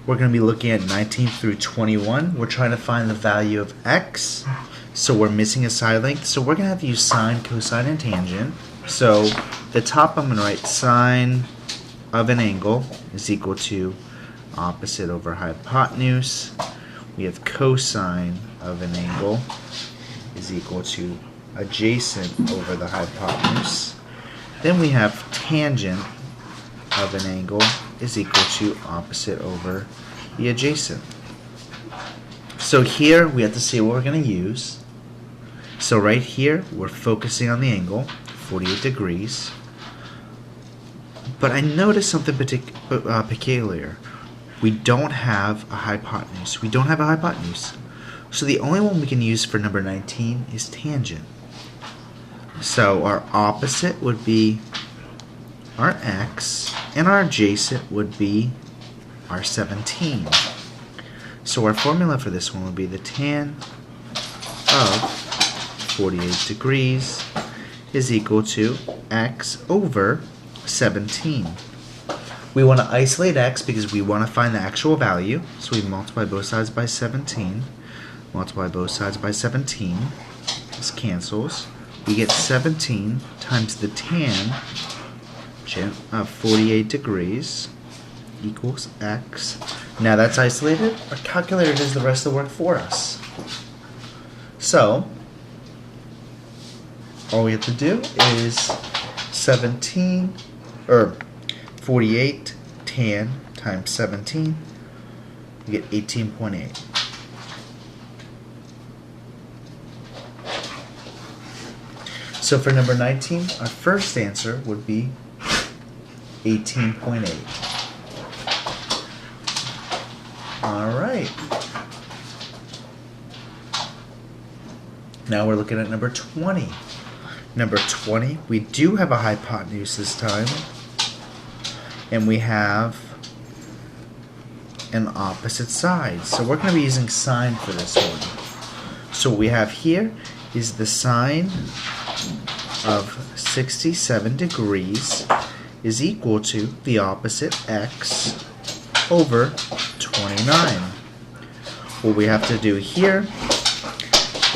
we're going to be looking at 19 through 21. We're trying to find the value of x. So we're missing a side length. So we're going to have to use sine, cosine, and tangent. So the top I'm going to write sine of an angle is equal to opposite over hypotenuse. We have cosine of an angle is equal to adjacent over the hypotenuse. Then we have tangent of an angle is equal to opposite over the adjacent. So here we have to see what we're going to use. So right here we're focusing on the angle, 48 degrees. But I noticed something peculiar. We don't have a hypotenuse. We don't have a hypotenuse. So the only one we can use for number 19 is tangent. So our opposite would be our x, and our adjacent would be our 17. So our formula for this one would be the tan of 48 degrees is equal to x over 17. We want to isolate x because we want to find the actual value. So we multiply both sides by 17. Multiply both sides by 17. This cancels. We get 17 times the tan of 48 degrees equals x. Now that's isolated. Our calculator does the rest of the work for us. So all we have to do is 48 tan times 17. We get 18.8. So for number 19, our first answer would be 18.8. All right. Now we're looking at number 20. Number 20, we do have a hypotenuse this time. And we have an opposite side. So we're going to be using sine for this one. So what we have here is the sine of 67 degrees is equal to the opposite x over 29. What we have to do here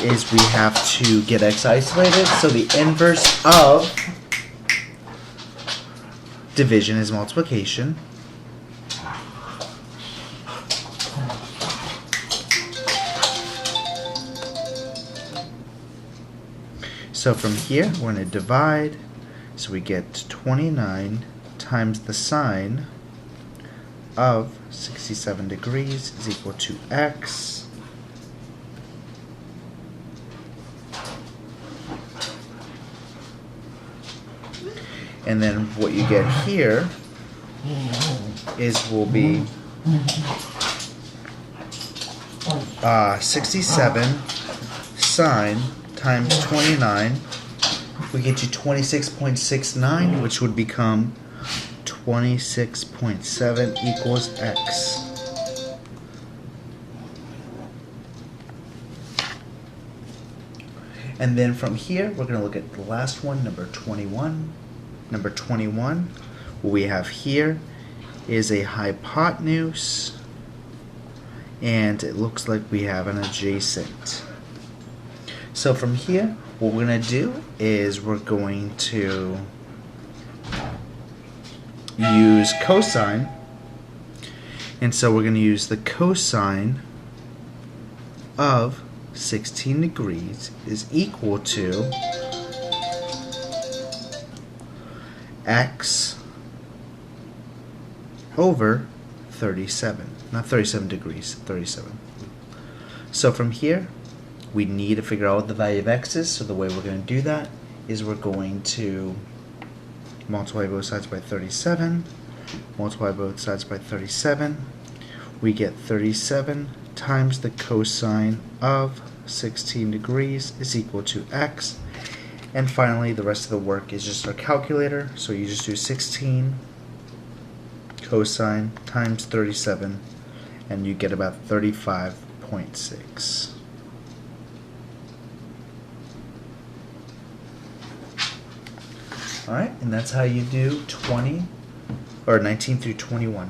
is we have to get x isolated. So the inverse of division is multiplication. So from here, we're going to divide. So we get 29 times the sine of 67 degrees is equal to x. And then what you get here will be 67 sine times 29. We get you 26.69, which would become 26.7 equals x. And then from here, we're going to look at the last one, number 21. Number 21, what we have here is a hypotenuse, and it looks like we have an adjacent. So from here, what we're going to do is we're going to use cosine, and so we're going to use the cosine of 16 degrees is equal to x over 37. Not 37 degrees, 37. So from here, we need to figure out what the value of x is. So the way we're going to do that is we're going to multiply both sides by 37. Multiply both sides by 37. We get 37 times the cosine of 16 degrees is equal to x. And finally, the rest of the work is just our calculator. So you just do 16 cosine times 37, and you get about 35.6. Alright, and that's how you do 19 through 21.